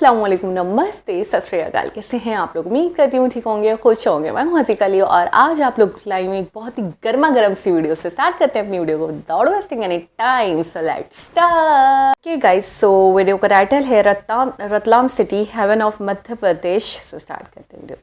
अस्सलाम वालेकुम, नमस्ते, सत श्री अकाल। कैसे हैं आप लोग? उम्मीद करती हूँ ठीक होंगे, खुश होंगे। मैं हूँ हसीका अली और आज आप लोग लाइव में एक बहुत ही गर्मा गर्म सी वीडियो से स्टार्ट करते हैं अपनी वीडियो को without wasting any time. So let's start. Okay guys, so video का टाइटल है Ratlam city, haven of Madhya Pradesh. So start करते हैं वीडियो।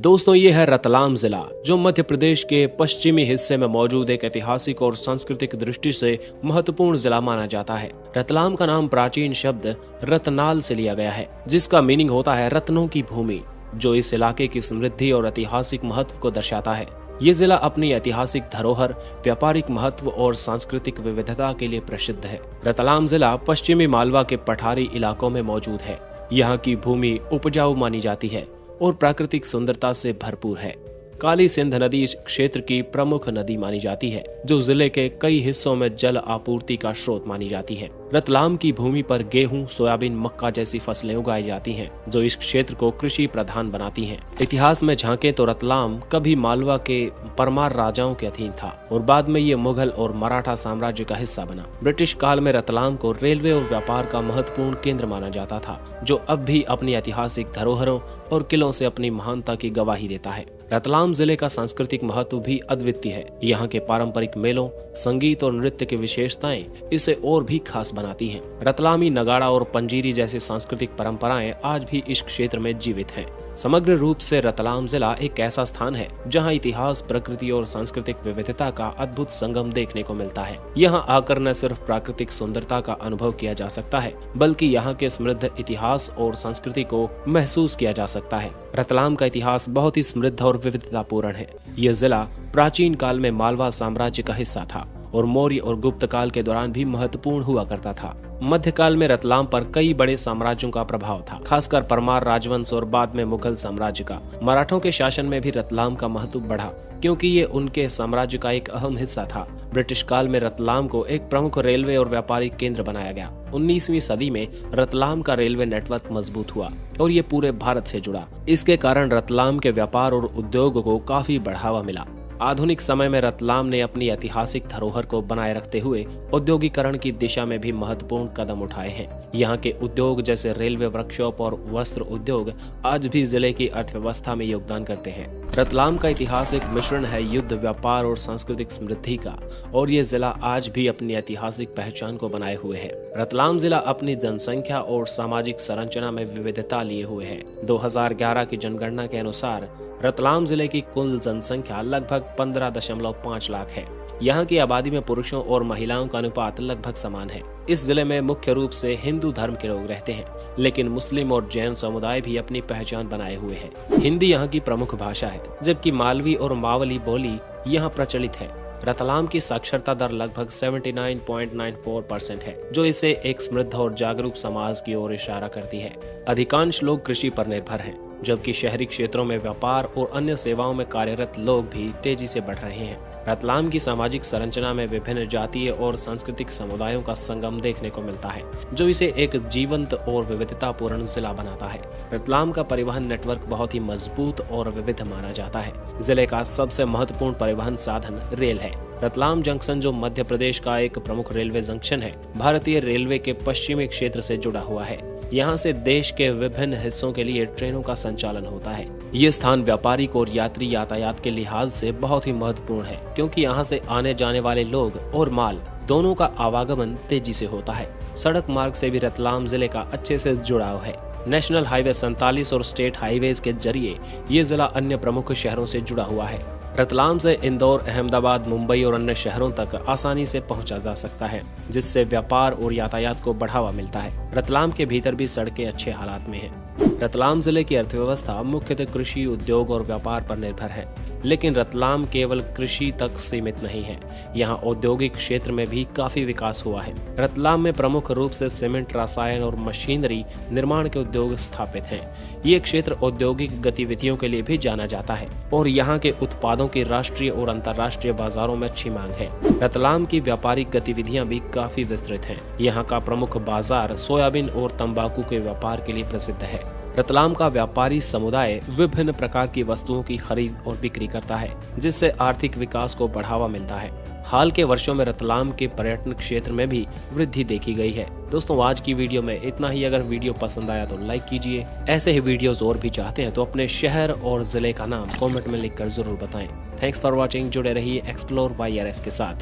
दोस्तों, ये है रतलाम जिला, जो मध्य प्रदेश के पश्चिमी हिस्से में मौजूद एक ऐतिहासिक और सांस्कृतिक दृष्टि से महत्वपूर्ण जिला माना जाता है। रतलाम का नाम प्राचीन शब्द रतनाल से लिया गया है, जिसका मीनिंग होता है रत्नों की भूमि, जो इस इलाके की समृद्धि और ऐतिहासिक महत्व को दर्शाता है। ये जिला अपनी ऐतिहासिक धरोहर, व्यापारिक महत्व और सांस्कृतिक विविधता के लिए प्रसिद्ध है। रतलाम जिला पश्चिमी मालवा के पठारी इलाकों में मौजूद है। यहाँ की भूमि उपजाऊ मानी जाती है और प्राकृतिक सुंदरता से भरपूर है। काली सिंध नदी इस क्षेत्र की प्रमुख नदी मानी जाती है, जो जिले के कई हिस्सों में जल आपूर्ति का स्रोत मानी जाती है। रतलाम की भूमि पर गेहूं, सोयाबीन, मक्का जैसी फसलें उगाई जाती हैं, जो इस क्षेत्र को कृषि प्रधान बनाती हैं। इतिहास में झांके तो रतलाम कभी मालवा के परमार राजाओं के अधीन था और बाद में ये मुगल और मराठा साम्राज्य का हिस्सा बना। ब्रिटिश काल में रतलाम को रेलवे और व्यापार का महत्वपूर्ण केंद्र माना जाता था, जो अब भी अपनी ऐतिहासिक धरोहरों और किलों से अपनी महानता की गवाही देता है। रतलाम जिले का सांस्कृतिक महत्व भी अद्वितीय है। यहाँ के पारंपरिक मेलों, संगीत और नृत्य की विशेषताएं इसे और भी खास बनाती हैं। रतलामी नगाड़ा और पंजीरी जैसी सांस्कृतिक परंपराएं आज भी इस क्षेत्र में जीवित हैं। समग्र रूप से रतलाम जिला एक ऐसा स्थान है जहां इतिहास, प्रकृति और सांस्कृतिक विविधता का अद्भुत संगम देखने को मिलता है। यहां आकर न सिर्फ प्राकृतिक सुंदरता का अनुभव किया जा सकता है, बल्कि यहां के समृद्ध इतिहास और संस्कृति को महसूस किया जा सकता है। रतलाम का इतिहास बहुत ही समृद्ध और विविधतापूर्ण है। यह जिला प्राचीन काल में मालवा साम्राज्य का हिस्सा था और मौर्य और गुप्त काल के दौरान भी महत्वपूर्ण हुआ करता था। मध्यकाल में रतलाम पर कई बड़े साम्राज्यों का प्रभाव था, खासकर परमार राजवंश और बाद में मुगल साम्राज्य का। मराठों के शासन में भी रतलाम का महत्व बढ़ा, क्योंकि ये उनके साम्राज्य का एक अहम हिस्सा था। ब्रिटिश काल में रतलाम को एक प्रमुख रेलवे और व्यापारिक केंद्र बनाया गया। 19वीं सदी में रतलाम का रेलवे नेटवर्क मजबूत हुआ और ये पूरे भारत से जुड़ा। इसके कारण रतलाम के व्यापार और उद्योग को काफी बढ़ावा मिला। आधुनिक समय में रतलाम ने अपनी ऐतिहासिक धरोहर को बनाए रखते हुए औद्योगिकरण की दिशा में भी महत्वपूर्ण कदम उठाए हैं। यहाँ के उद्योग जैसे रेलवे, वर्कशॉप और वस्त्र उद्योग आज भी जिले की अर्थव्यवस्था में योगदान करते हैं। रतलाम का इतिहास एक मिश्रण है युद्ध, व्यापार और सांस्कृतिक समृद्धि का, और ये जिला आज भी अपनी ऐतिहासिक पहचान को बनाए हुए है। रतलाम जिला अपनी जनसंख्या और सामाजिक संरचना में विविधता लिए हुए है। 2011 की जनगणना के अनुसार रतलाम जिले की कुल जनसंख्या लगभग 15.5 लाख है। यहाँ की आबादी में पुरुषों और महिलाओं का अनुपात लगभग समान है। इस जिले में मुख्य रूप से हिंदू धर्म के लोग रहते हैं, लेकिन मुस्लिम और जैन समुदाय भी अपनी पहचान बनाए हुए हैं। हिंदी यहाँ की प्रमुख भाषा है, जबकि मालवी और मावली बोली यहाँ प्रचलित है। रतलाम की साक्षरता दर लगभग 79.94% है, जो इसे एक समृद्ध और जागरूक समाज की ओर इशारा करती है। अधिकांश लोग कृषि पर निर्भर हैं, जबकि शहरी क्षेत्रों में व्यापार और अन्य सेवाओं में कार्यरत लोग भी तेजी से बढ़ रहे हैं। रतलाम की सामाजिक संरचना में विभिन्न जातीय और सांस्कृतिक समुदायों का संगम देखने को मिलता है, जो इसे एक जीवंत और विविधतापूर्ण जिला बनाता है। रतलाम का परिवहन नेटवर्क बहुत ही मजबूत और विविध माना जाता है। जिले का सबसे महत्वपूर्ण परिवहन साधन रेल है। रतलाम जंक्शन, जो मध्य प्रदेश का एक प्रमुख रेलवे जंक्शन है, भारतीय रेलवे के पश्चिमी क्षेत्र से जुड़ा हुआ है। यहाँ से देश के विभिन्न हिस्सों के लिए ट्रेनों का संचालन होता है। ये स्थान व्यापारिक और यात्री यातायात के लिहाज से बहुत ही महत्वपूर्ण है, क्योंकि यहाँ से आने जाने वाले लोग और माल दोनों का आवागमन तेजी से होता है। सड़क मार्ग से भी रतलाम जिले का अच्छे से जुड़ाव है। नेशनल हाईवे 47 और स्टेट हाईवेज के जरिए ये जिला अन्य प्रमुख शहरों से जुड़ा हुआ है। रतलाम से इंदौर, अहमदाबाद, मुंबई और अन्य शहरों तक आसानी से पहुंचा जा सकता है, जिससे व्यापार और यातायात को बढ़ावा मिलता है। रतलाम के भीतर भी सड़कें अच्छे हालात में हैं। रतलाम जिले की अर्थव्यवस्था मुख्यतः कृषि, उद्योग और व्यापार पर निर्भर है, लेकिन रतलाम केवल कृषि तक सीमित नहीं है। यहाँ औद्योगिक क्षेत्र में भी काफी विकास हुआ है। रतलाम में प्रमुख रूप से सीमेंट, रसायन और मशीनरी निर्माण के उद्योग स्थापित हैं। ये क्षेत्र औद्योगिक गतिविधियों के लिए भी जाना जाता है और यहाँ के उत्पादों की राष्ट्रीय और अंतर्राष्ट्रीय बाजारों में अच्छी मांग है। रतलाम की व्यापारिक गतिविधियां भी काफी विस्तृत हैं। यहाँ का प्रमुख बाजार सोयाबीन और तंबाकू के व्यापार के लिए प्रसिद्ध है। रतलाम का व्यापारी समुदाय विभिन्न प्रकार की वस्तुओं की खरीद और बिक्री करता है, जिससे आर्थिक विकास को बढ़ावा मिलता है। हाल के वर्षों में रतलाम के पर्यटन क्षेत्र में भी वृद्धि देखी गई है। दोस्तों, आज की वीडियो में इतना ही। अगर वीडियो पसंद आया तो लाइक कीजिए। ऐसे ही वीडियोस और भी चाहते हैं तो अपने शहर और जिले का नाम कमेंट में लिखकर जरूर बताएं। Thanks for watching. जुड़े रहिए एक्सप्लोर YRS के साथ।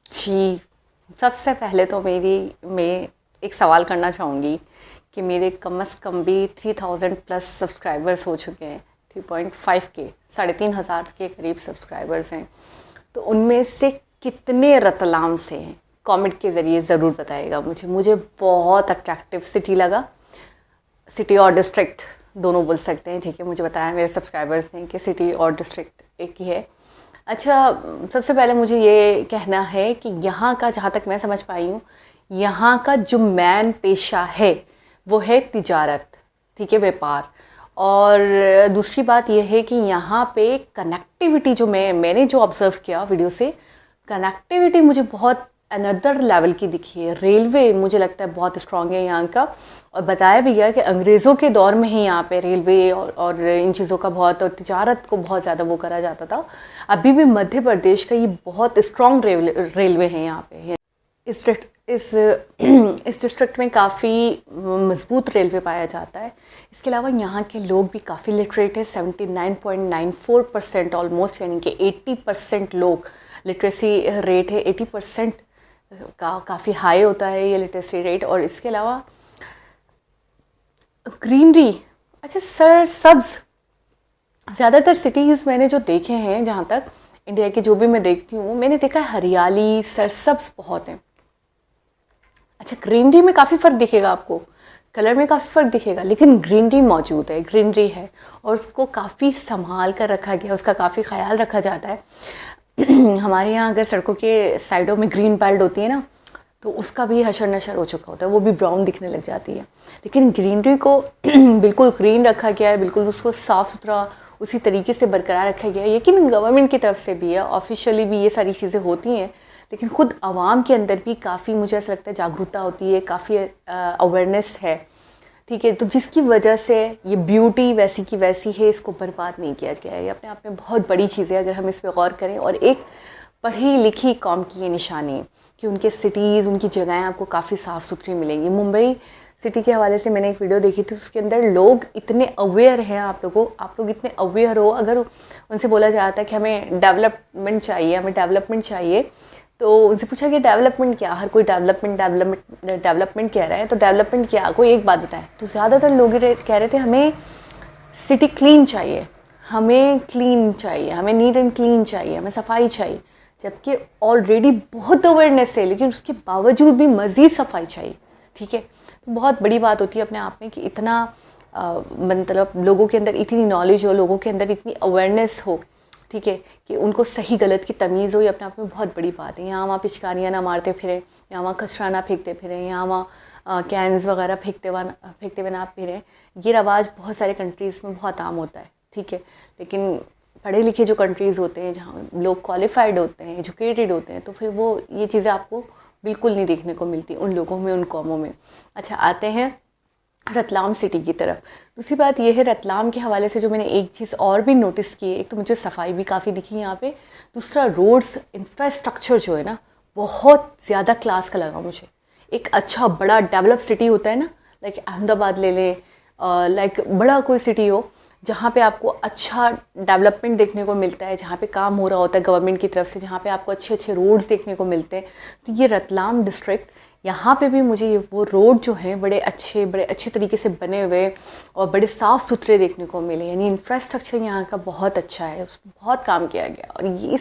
जी, सबसे पहले तो मैं एक सवाल करना चाहूँगी कि मेरे कम से कम भी 3000 प्लस सब्सक्राइबर्स हो चुके हैं। 3.5 के 3,500 के करीब सब्सक्राइबर्स हैं। तो उनमें से कितने रतलाम से हैं? कमेंट के ज़रिए ज़रूर बताइएगा मुझे बहुत अट्रैक्टिव सिटी लगा। सिटी और डिस्ट्रिक्ट दोनों बोल सकते हैं, ठीक है। मुझे बताया मेरे सब्सक्राइबर्स ने कि सिटी और डिस्ट्रिक्ट एक ही है। अच्छा, सबसे पहले मुझे ये कहना है कि यहाँ का, जहाँ तक मैं समझ पाई हूँ, यहाँ का जो मेन पेशा है वो है तिजारत, ठीक है, व्यापार। और दूसरी बात यह है कि यहाँ पे कनेक्टिविटी जो मैंने जो ऑब्ज़र्व किया वीडियो से, कनेक्टिविटी मुझे बहुत अनदर लेवल की दिखी है। रेलवे मुझे लगता है बहुत स्ट्रॉन्ग है यहाँ का, और बताया भी गया कि अंग्रेज़ों के दौर में ही यहाँ पे रेलवे और इन चीज़ों का बहुत, और तिजारत को बहुत ज़्यादा वो करा जाता था। अभी भी मध्य प्रदेश का ये बहुत स्ट्रॉन्ग रेलवे है यहाँ पे। इस डिस्ट्रिक्ट में काफ़ी मजबूत रेलवे पाया जाता है। इसके अलावा यहाँ के लोग भी काफ़ी लिटरेट है। 79.94% ऑलमोस्ट, यानी कि 80% लोग लिटरेसी रेट है। 80% का काफ़ी हाई होता है ये लिटरेसी रेट। और इसके अलावा ग्रीनरी, अच्छा सर, सब्ज़, ज़्यादातर सिटीज़ मैंने जो देखे हैं, जहाँ तक इंडिया की जो भी मैं देखती हूँ, मैंने देखा है हरियाली, सरसब्ज़ बहुत है। अच्छा, ग्रीनरी में काफ़ी फ़र्क दिखेगा आपको, कलर में काफ़ी फ़र्क दिखेगा, लेकिन ग्रीनरी मौजूद है, ग्रीनरी है, और उसको काफ़ी संभाल कर रखा गया, उसका काफ़ी ख्याल रखा जाता है। हमारे यहाँ अगर सड़कों के साइडों में ग्रीन बेल्ट होती है ना, तो उसका भी हशर नशर हो चुका होता है, वो भी ब्राउन दिखने लग जाती है। लेकिन ग्रीनरी को बिल्कुल ग्रीन रखा गया है, बिल्कुल उसको साफ़ सुथरा उसी तरीके से बरकरार रखा गया है। यकीन गवर्नमेंट की तरफ से भी है, ऑफिशियली भी ये सारी चीज़ें होती हैं, लेकिन ख़ुद आवाम के अंदर भी काफ़ी, मुझे ऐसा लगता है, जागरूकता होती है, काफ़ी अवेयरनेस है, ठीक है। तो जिसकी वजह से ये ब्यूटी वैसी की वैसी है, इसको बर्बाद नहीं किया गया है। ये अपने आप में बहुत बड़ी चीज़ है अगर हम इस पर गौर करें। और एक पढ़ी लिखी कौम की ये निशानी है कि उनके सिटीज़, उनकी जगहें आपको काफ़ी साफ़ सुथरी मिलेंगी। मुंबई सिटी के हवाले से मैंने एक वीडियो देखी थी, उसके अंदर लोग इतने अवेयर हैं, आप लोग इतने अवेयर हो। अगर उनसे बोला जाता है कि हमें डेवलपमेंट चाहिए, तो उनसे पूछा कि डेवलपमेंट क्या, हर कोई डेवलपमेंट कह रहा है, तो डेवलपमेंट क्या, कोई एक बात बताएं। तो ज़्यादातर लोग कह रहे थे हमें सिटी क्लीन चाहिए, हमें नीट एंड क्लीन चाहिए, हमें सफाई चाहिए। जबकि ऑलरेडी बहुत अवेयरनेस है, लेकिन उसके बावजूद भी मज़ीद सफाई चाहिए, ठीक है। तो बहुत बड़ी बात होती है अपने आप में कि इतना मतलब लोगों के अंदर इतनी नॉलेज हो, लोगों के अंदर इतनी अवेयरनेस हो, ठीक है, कि उनको सही गलत की तमीज़ हो। ये अपने आप में बहुत बड़ी बात है। यहाँ वहाँ पिचकारियाँ ना मारते फिरें, यहाँ वहाँ कचरा ना फेंकते फिरें, यहाँ वहाँ कैंस वगैरह फेंकते हुए ना फिरें। ये रवाज बहुत सारे कंट्रीज़ में बहुत आम होता है, ठीक है। लेकिन पढ़े लिखे जो कंट्रीज़ होते हैं, जहाँ लोग क्वालिफाइड होते हैं, एजुकेटेड होते हैं, तो फिर वो ये चीज़ें आपको बिल्कुल नहीं देखने को मिलती उन लोगों में, उन कौमों में। अच्छा, आते हैं रतलाम सिटी की तरफ। दूसरी बात यह है, रतलाम के हवाले से जो मैंने एक चीज़ और भी नोटिस की है, एक तो मुझे सफाई भी काफ़ी दिखी यहाँ पे, दूसरा रोड्स इंफ्रास्ट्रक्चर जो है ना, बहुत ज़्यादा क्लास का लगा मुझे। एक अच्छा बड़ा डेवलप सिटी होता है ना, लाइक अहमदाबाद ले लें, लाइक बड़ा कोई सिटी हो जहाँ पे आपको अच्छा डेवलपमेंट देखने को मिलता है, जहाँ पे काम हो रहा होता है गवर्नमेंट की तरफ से, जहाँ पे आपको अच्छे अच्छे रोड्स देखने को मिलते हैं। तो ये रतलाम डिस्ट्रिक्ट, यहाँ पे भी मुझे वो रोड जो हैं बड़े अच्छे तरीके से बने हुए और बड़े साफ़ सुथरे देखने को मिले। यानी इंफ्रास्ट्रक्चर यहाँ का बहुत अच्छा है, उस पर बहुत काम किया गया। और ये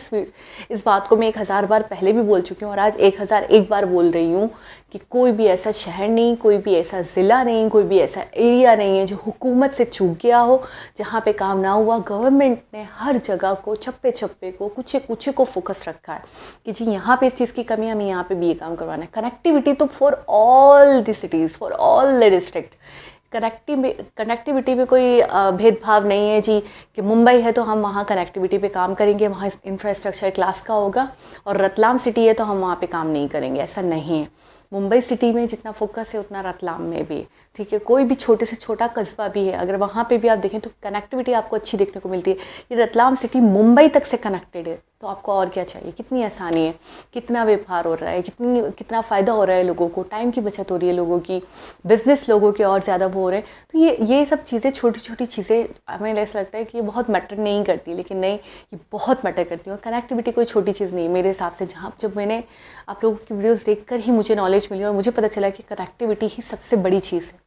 इस बात को मैं 1000 बार पहले भी बोल चुकी हूँ और आज 1001 बार बोल रही हूँ कि कोई भी ऐसा शहर नहीं, कोई भी ऐसा ज़िला नहीं, कोई भी ऐसा एरिया नहीं है जो हुकूमत से चूक गया हो, जहाँ पे काम ना हुआ। गवर्नमेंट ने हर जगह को, चप्पे चप्पे को, कुछ को फोकस रखा है कि जी यहाँ पे इस चीज़ की कमी, हमें यहाँ पे भी ये काम करवाना है। कनेक्टिविटी तो for all the cities, for all the district. Connectivity में कोई भेदभाव नहीं है जी कि मुंबई है तो हम वहाँ कनेक्टिविटी पे काम करेंगे, वहाँ इंफ्रास्ट्रक्चर क्लास का होगा, और रतलाम सिटी है तो हम वहाँ पे काम नहीं करेंगे, ऐसा नहीं है। मुंबई सिटी में जितना फोकस है उतना रतलाम में भी है, ठीक है। कोई भी छोटे से छोटा कस्बा भी है, अगर वहाँ पे भी आप देखें तो कनेक्टिविटी आपको अच्छी देखने को मिलती है। ये रतलाम सिटी मुंबई तक से कनेक्टेड है, तो आपको और क्या चाहिए। कितनी आसानी है, कितना व्यापार हो रहा है, कितना फ़ायदा हो रहा है लोगों को, टाइम की बचत हो रही है लोगों की, बिज़नेस लोगों के और ज़्यादा वो हो रहे हैं। तो ये सब चीज़ें, छोटी छोटी चीज़ें, हमें ऐसा लगता है कि ये बहुत मैटर नहीं करती, लेकिन नहीं, ये बहुत मैटर करती है। और कनेक्टिविटी कोई छोटी चीज़ नहीं है मेरे हिसाब से। जब मैंने आप लोगों की वीडियोज़ देखकर ही मुझे नॉलेज मिली और मुझे पता चला कि कनेक्टिविटी ही सबसे बड़ी चीज़ है।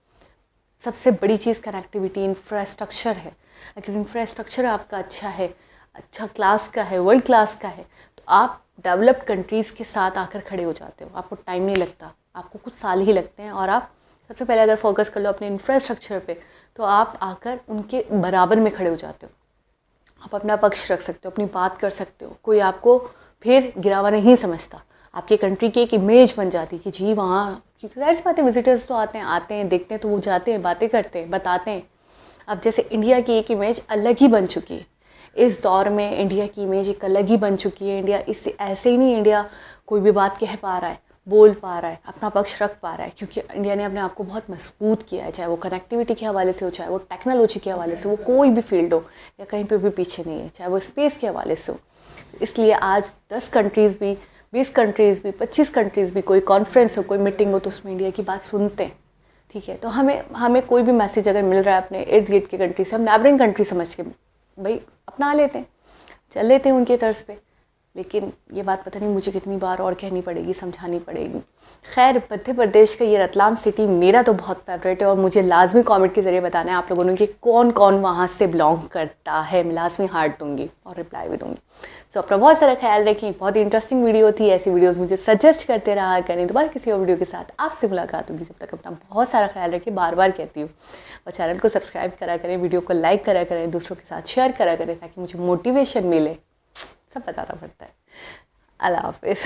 सबसे बड़ी चीज़ कनेक्टिविटी, इंफ्रास्ट्रक्चर है। अगर इंफ्रास्ट्रक्चर आपका अच्छा है, अच्छा क्लास का है, वर्ल्ड क्लास का है, तो आप डेवलप्ड कंट्रीज़ के साथ आकर खड़े हो जाते हो। आपको टाइम नहीं लगता, आपको कुछ साल ही लगते हैं। और आप सबसे पहले अगर फोकस कर लो अपने इंफ्रास्ट्रक्चर पे, तो आप आकर उनके बराबर में खड़े हो जाते हो। आप अपना पक्ष रख सकते हो, अपनी बात कर सकते हो, कोई आपको फिर गिरावा नहीं समझता। आपकी कंट्री की एक इमेज बन जाती है कि जी वहाँ, क्योंकि ज़ाहिर सी बात है विजिटर्स तो आते हैं देखते हैं, तो वो जाते हैं, बातें करते हैं, बताते हैं। अब जैसे इंडिया की एक इमेज अलग ही बन चुकी है इस दौर में, इंडिया की इमेज एक अलग ही बन चुकी है। इंडिया इससे ऐसे ही नहीं, इंडिया कोई भी बात कह पा रहा है, बोल पा रहा है, अपना पक्ष रख पा रहा है, क्योंकि इंडिया ने अपने आप को बहुत मजबूत किया है। चाहे वो कनेक्टिविटी के हवाले से हो, चाहे वो टेक्नोलॉजी के हवाले से, वो कोई भी फील्ड हो, या कहीं पे भी पीछे नहीं है, चाहे वो स्पेस के हवाले से हो। इसलिए आज 10 कंट्रीज़ भी, 20 कंट्रीज़ भी, 25 कंट्रीज़ भी कोई कॉन्फ्रेंस हो, कोई मीटिंग हो, तो उसमें इंडिया की बात सुनते हैं, ठीक है। तो हमें कोई भी मैसेज अगर मिल रहा है अपने इर्द गिर्द की कंट्री से, हम नेबरिंग कंट्री समझ के भाई अपना लेते हैं, चल लेते हैं उनके तर्ज पे। लेकिन ये बात पता नहीं मुझे कितनी बार और कहनी पड़ेगी, समझानी पड़ेगी। खैर, मध्य प्रदेश का ये रतलाम सिटी मेरा तो बहुत फेवरेट है, और मुझे लाजमी कमेंट के ज़रिए बताना है आप लोगों ने कि कौन कौन वहाँ से बिलोंग करता है। मैं लाजमी हार्ट दूँगी और रिप्लाई भी दूँगी। सो अपना बहुत सारा ख्याल रखें। बहुत ही इंटरेस्टिंग वीडियो थी, ऐसी वीडियोज़ मुझे सजेस्ट करते रहा करें। दोबारा किसी और वीडियो के साथ आपसे मुलाकात होगी। जब तक अपना बहुत सारा ख्याल रखें, बार बार कहती हूँ। और चैनल को सब्सक्राइब करा करें, वीडियो को लाइक करा करें, दूसरों के साथ शेयर करा करें, ताकि मुझे मोटिवेशन मिले। सब बताना पड़ता है। अल्लाह हाफ़िज़।